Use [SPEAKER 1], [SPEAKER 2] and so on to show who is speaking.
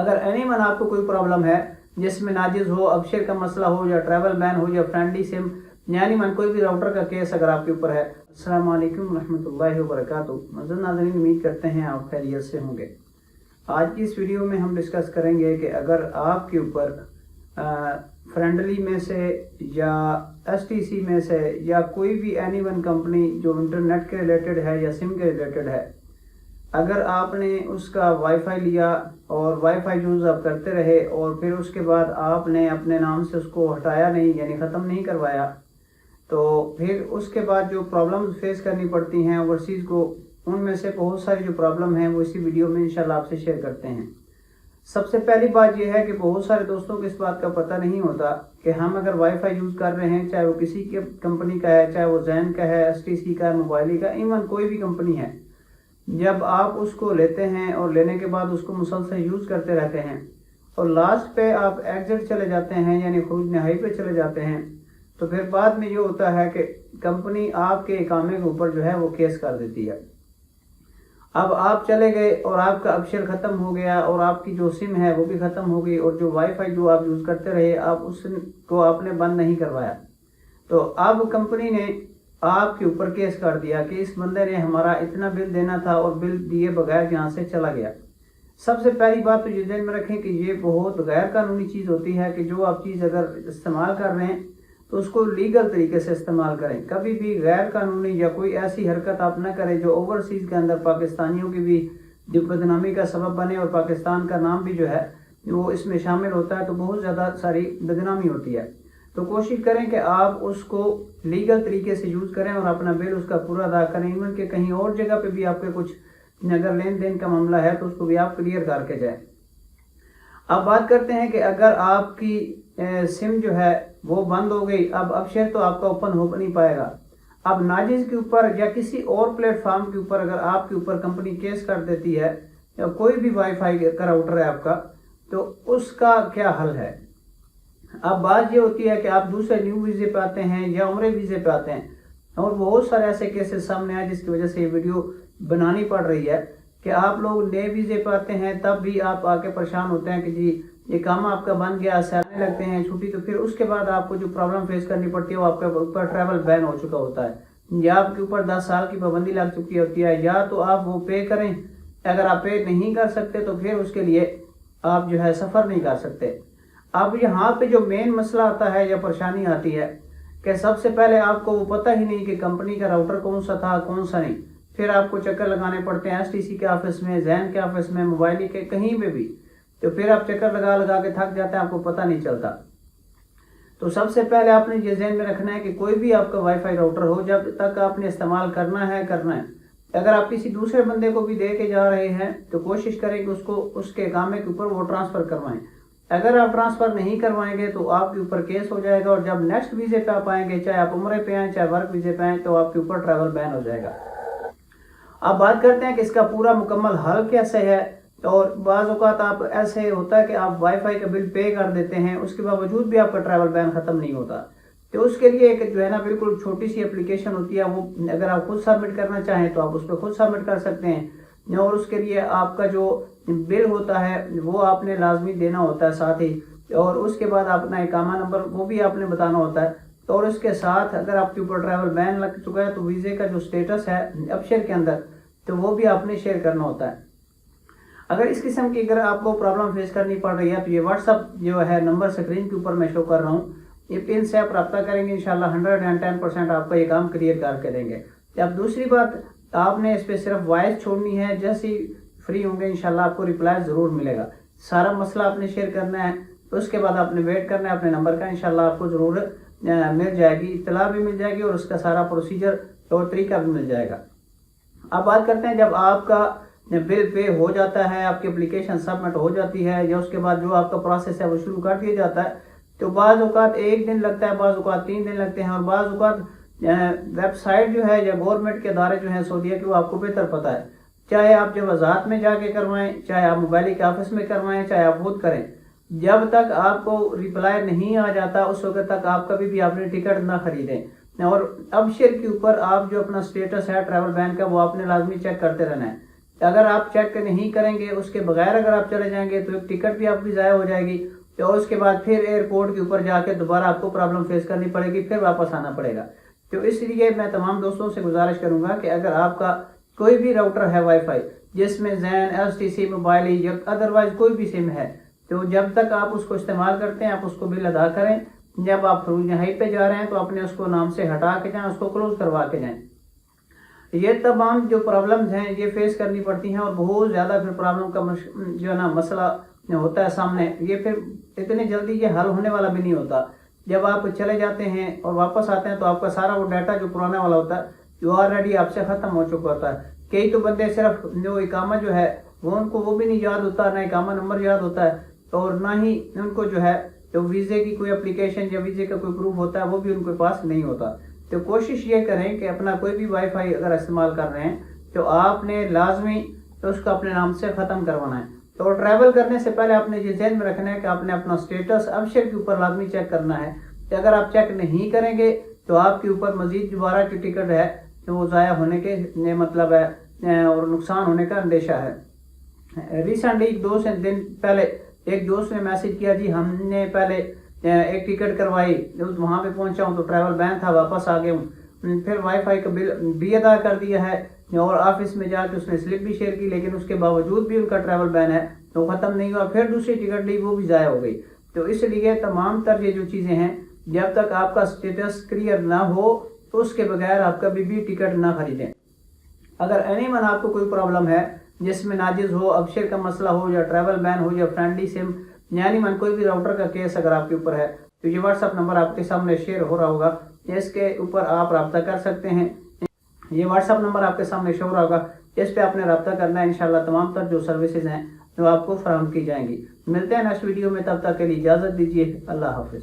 [SPEAKER 1] اگر any one آپ کو کوئی پرابلم ہے جس میں ناجز ہو، ابشر کا مسئلہ ہو، یا ٹریول بین ہو، یا فرینڈلی سم، یعنی من کوئی بھی راؤٹر کا کیس اگر آپ کے اوپر ہے۔ السلام علیکم ورحمۃ اللہ وبرکاتہ۔ معزز ناظرین، امید کرتے ہیں آپ خیریت سے ہوں گے۔ آج کی اس ویڈیو میں ہم ڈسکس کریں گے کہ اگر آپ کے اوپر فرینڈلی میں سے یا ایس ٹی سی میں سے یا کوئی بھی اینی ون کمپنی جو انٹرنیٹ کے ریلیٹڈ ہے یا سم کے ریلیٹڈ ہے، اگر آپ نے اس کا وائی فائی لیا اور وائی فائی یوز آپ کرتے رہے اور پھر اس کے بعد آپ نے اپنے نام سے اس کو ہٹایا نہیں، یعنی ختم نہیں کروایا، تو پھر اس کے بعد جو پرابلم فیس کرنی پڑتی ہیں اوورسیز کو، ان میں سے بہت ساری جو پرابلم ہیں وہ اسی ویڈیو میں انشاءاللہ آپ سے شیئر کرتے ہیں۔ سب سے پہلی بات یہ ہے کہ بہت سارے دوستوں کو اس بات کا پتہ نہیں ہوتا کہ ہم اگر وائی فائی یوز کر رہے ہیں، چاہے وہ کسی کی کمپنی کا ہے، چاہے وہ زین کا ہے، ایس ٹی سی کا ہے، موبائلی کا، ایون کوئی بھی کمپنی ہے، جب آپ اس کو لیتے ہیں اور لینے کے بعد اس کو مسلسل یوز کرتے رہتے ہیں اور لاسٹ پہ آپ ایگزٹ چلے جاتے ہیں، یعنی خروج نہائی پہ چلے جاتے ہیں، تو پھر بعد میں یہ ہوتا ہے کہ کمپنی آپ کے اقامے کے اوپر جو ہے وہ کیس کر دیتی ہے۔ اب آپ چلے گئے اور آپ کا ابشر ختم ہو گیا اور آپ کی جو سم ہے وہ بھی ختم ہو گئی، اور جو وائی فائی جو آپ یوز کرتے رہے آپ اس کو آپ نے بند نہیں کروایا، تو اب کمپنی نے آپ کے اوپر کیس کر دیا کہ اس بندے نے ہمارا اتنا بل دینا تھا اور بل دیے بغیر یہاں سے چلا گیا۔ سب سے پہلی بات تو یہ ذہن میں رکھیں کہ یہ بہت غیر قانونی چیز ہوتی ہے کہ جو آپ چیز اگر استعمال کر رہے ہیں تو اس کو لیگل طریقے سے استعمال کریں۔ کبھی بھی غیر قانونی یا کوئی ایسی حرکت آپ نہ کریں جو اوورسیز کے اندر پاکستانیوں کی بھی جو بدنامی کا سبب بنے، اور پاکستان کا نام بھی جو ہے وہ اس میں شامل ہوتا ہے، تو بہت زیادہ ساری بدنامی ہوتی ہے۔ تو کوشش کریں کہ آپ اس کو لیگل طریقے سے یوز کریں اور اپنا بل اس کا پورا ادا کریں، ایون کہ کہیں اور جگہ پہ بھی آپ کے کچھ اگر لین دین کا معاملہ ہے تو اس کو بھی آپ کلیئر کر کے جائیں۔ اب بات کرتے ہیں کہ اگر آپ کی سم جو ہے وہ بند ہو گئی، اب شیئر تو آپ کا اوپن ہو نہیں پائے گا۔ اب ناجز کے اوپر یا کسی اور پلیٹ فارم کے اوپر اگر آپ کے اوپر کمپنی کیس کر دیتی ہے، یا کوئی بھی وائی فائی کا راؤٹر ہے آپ کا، تو اس کا کیا حل ہے؟ اب بات یہ ہوتی ہے کہ آپ دوسرے نیو ویزے پہ آتے ہیں یا عمرے ویزے پہ آتے ہیں، اور بہت سارے ایسے کیسز سامنے آئے جس کی وجہ سے یہ ویڈیو بنانی پڑ رہی ہے کہ آپ لوگ نئے ویزے پہ آتے ہیں تب بھی آپ آ کے پریشان ہوتے ہیں کہ جی یہ کام آپ کا بن گیا، سیلنے لگتے ہیں چھٹی، تو پھر اس کے بعد آپ کو جو پرابلم فیس کرنی پڑتی ہے وہ آپ کے اوپر ٹریول بین ہو چکا ہوتا ہے، یا آپ کے اوپر 10 سال کی پابندی لگ چکی ہوتی ہے، یا تو آپ وہ پے کریں، اگر آپ پے نہیں کر سکتے تو پھر اس کے لیے آپ جو ہے سفر نہیں کر سکتے۔ اب یہاں پہ جو مین مسئلہ آتا ہے یا پریشانی آتی ہے کہ سب سے پہلے آپ کو وہ پتہ ہی نہیں کہ کمپنی کا راؤٹر کون سا تھا کون سا نہیں، پھر آپ کو چکر لگانے پڑتے ہیں ایس ٹی سی کے آفس میں، زین کے آفس میں، موبائلی کے، کہیں پہ بھی، تو پھر آپ چکر لگا لگا کے تھک جاتے ہیں، آپ کو پتہ نہیں چلتا۔ تو سب سے پہلے آپ نے یہ ذہن میں رکھنا ہے کہ کوئی بھی آپ کا وائی فائی راؤٹر ہو، جب تک آپ نے استعمال کرنا ہے اگر آپ کسی دوسرے بندے کو بھی دے کے جا رہے ہیں تو کوشش کریں کہ اس کو اس کے اقامے کے اوپر وہ ٹرانسفر کروائیں۔ اگر آپ ٹرانسفر نہیں کروائیں گے تو آپ کے اوپر کیس ہو جائے گا، اور جب نیکسٹ ویزے پہ آپ آئیں گے، چاہے آپ عمرے پہ آئیں چاہے ورک ویزے پہ آئیں، تو آپ کے اوپر ٹریول بین ہو جائے گا۔ اب بات کرتے ہیں کہ اس کا پورا مکمل حل کیسے ہے، اور بعض اوقات آپ ایسے ہوتا ہے کہ آپ وائی فائی کا بل پے کر دیتے ہیں، اس کے باوجود بھی آپ کا ٹریول بین ختم نہیں ہوتا، تو اس کے لیے ایک جو ہے نا بالکل چھوٹی سی اپلیکیشن ہوتی ہے، وہ اگر آپ خود سبمٹ کرنا چاہیں تو آپ اس پہ خود سبمٹ کر سکتے ہیں، اور اس کے لیے آپ کا جو بل ہوتا ہے وہ آپ نے لازمی دینا ہوتا ہے ساتھ ہی، اور اس کے بعد اپنا اقامہ نمبر وہ بھی آپ نے بتانا ہوتا ہے، اور اس کے ساتھ اگر آپ کے اوپر ٹریول بین لگ چکا ہے تو ویزے کا جو سٹیٹس ہے ابشر کے اندر تو وہ بھی آپ نے شیئر کرنا ہوتا ہے۔ اگر اس قسم کی اگر آپ کو پرابلم فیس کرنی پڑ رہی ہے تو یہ واٹس اپ جو ہے نمبر سکرین کے اوپر میں شو کر رہا ہوں، یہ پن سے آپ رابطہ کریں گے، انشاءاللہ 110% آپ کا یہ کام کلیئر کر کے دیں گے۔ اب دوسری بات، آپ نے اس پہ صرف وائس چھوڑنی ہے، جیسے فری ہوں گے انشاءاللہ آپ کو ریپلائی ضرور ملے گا۔ سارا مسئلہ آپ نے شیئر کرنا ہے، اس کے بعد آپ نے ویٹ کرنا ہے اپنے نمبر کا، انشاءاللہ آپ کو ضرور مل جائے گی، اطلاع بھی مل جائے گی، اور اس کا سارا پروسیجر اور طریقہ بھی مل جائے گا۔ اب بات کرتے ہیں جب آپ کا بل پے ہو جاتا ہے، آپ کی اپلیکیشن سبمٹ ہو جاتی ہے، یا اس کے بعد جو آپ کا پروسیس ہے وہ شروع کر دیا جاتا ہے، تو بعض اوقات 1 دن لگتا ہے، بعض اوقات 3 دن لگتے ہیں، اور بعض اوقات ویب سائٹ جو ہے یا گورنمنٹ کے ادارے جو ہیں سعودیہ کے، وہ آپ کو بہتر پتہ ہے، چاہے آپ جب وزارت میں جا کے کروائیں، چاہے آپ موبائلی کے آفس میں کروائیں، چاہے آپ خود کریں، جب تک آپ کو ریپلائی نہیں آ جاتا اس وقت تک آپ کبھی بھی اپنے ٹکٹ نہ خریدیں، اور ابشر کے اوپر آپ جو اپنا سٹیٹس ہے ٹریول بین کا وہ آپ نے لازمی چیک کرتے رہنا ہے، اگر آپ چیک نہیں کریں گے اس کے بغیر اگر آپ چلے جائیں گے تو ایک ٹکٹ بھی آپ کی ضائع ہو جائے گی، اور اس کے بعد پھر ایئرپورٹ کے اوپر جا کے دوبارہ آپ کو پرابلم فیس کرنی پڑے گی، پھر واپس آنا پڑے گا۔ تو اس لیے میں تمام دوستوں سے گزارش کروں گا کہ اگر آپ کا کوئی بھی راؤٹر ہے وائی فائی جس میں زین، ایس ٹی سی موبائل یا ادروائز کوئی بھی سم ہے، تو جب تک آپ اس کو استعمال کرتے ہیں آپ اس کو بل ادا کریں۔ جب آپ فروغ ہائی پہ جا رہے ہیں تو اپنے اس کو نام سے ہٹا کے جائیں، اس کو کلوز کروا کے جائیں۔ یہ تمام جو پرابلمز ہیں یہ فیس کرنی پڑتی ہیں، اور بہت زیادہ پھر پرابلم کا جو ہے نا مسئلہ ہوتا ہے سامنے، یہ پھر اتنی جلدی یہ حل ہونے والا بھی نہیں ہوتا۔ جب آپ چلے جاتے ہیں اور واپس آتے ہیں تو آپ کا سارا وہ ڈیٹا جو پرانا والا ہوتا ہے جو آلریڈی آپ سے ختم ہو چکا ہوتا ہے۔ کئی تو بندے صرف جو اقامہ جو ہے ان کو وہ بھی نہیں یاد ہوتا، نہ اقامہ نمبر یاد ہوتا ہے، اور نہ ہی ان کو جو ہے تو ویزے کی کوئی اپلیکیشن یا ویزے کا کوئی پروف ہوتا ہے وہ بھی ان کے پاس نہیں ہوتا۔ تو کوشش یہ کریں کہ اپنا کوئی بھی وائی فائی اگر استعمال کر رہے ہیں تو آپ نے لازمی تو اس کو اپنے نام سے ختم کروانا ہے۔ تو ٹریول کرنے سے پہلے آپ نے یہ ذہن میں رکھنا ہے کہ آپ نے اپنا اسٹیٹس ابشر کے اوپر لازمی چیک کرنا ہے، کہ اگر آپ چیک نہیں کریں گے تو آپ کے اوپر مزید دوبارہ جو ٹکٹ ہے تو وہ ضائع ہونے کے مطلب ہے اور نقصان ہونے کا اندیشہ ہے۔ ریسنٹلی 2 دن پہلے ایک دوست نے میسج کیا، جی ہم نے پہلے ایک ٹکٹ کروائی، وہاں پہ پہنچا ہوں تو ٹریول بین تھا، واپس آ گیا ہوں، پھر وائی فائی کا بل بھی ادا کر دیا ہے اور آفس میں جا کے اس نے سلپ بھی شیئر کی، لیکن اس کے باوجود بھی ان کا ٹریول بین ہے تو ختم نہیں ہوا، پھر دوسری ٹکٹ لی وہ بھی ضائع ہو گئی۔ تو اس لیے تمام تر یہ جو چیزیں ہیں جب تک آپ کا اسٹیٹس کلیئر نہ ہو تو اس کے بغیر آپ کبھی بھی ٹکٹ نہ خریدیں۔ اگر اینی ون آپ کو کوئی پرابلم ہے جس میں ناجز ہو، ابشر کا مسئلہ ہو یا ٹریول بین ہو یا فرینڈلی سم، یعنی من کوئی بھی راؤٹر کا کیس اگر آپ کے اوپر ہے تو یہ واٹس ایپ نمبر آپ کے سامنے شیئر ہو رہا ہوگا، اس کے اوپر آپ رابطہ کر سکتے ہیں۔ یہ واٹس ایپ نمبر آپ کے سامنے شو ہو رہا ہوگا، اس پہ آپ نے رابطہ کرنا ہے، انشاءاللہ تمام تر جو سروسز ہیں وہ آپ کو فراہم کی جائیں گی۔ ملتے ہیں نیکسٹ ویڈیو میں، تب تک کے لیے اجازت دیجیے، اللہ حافظ۔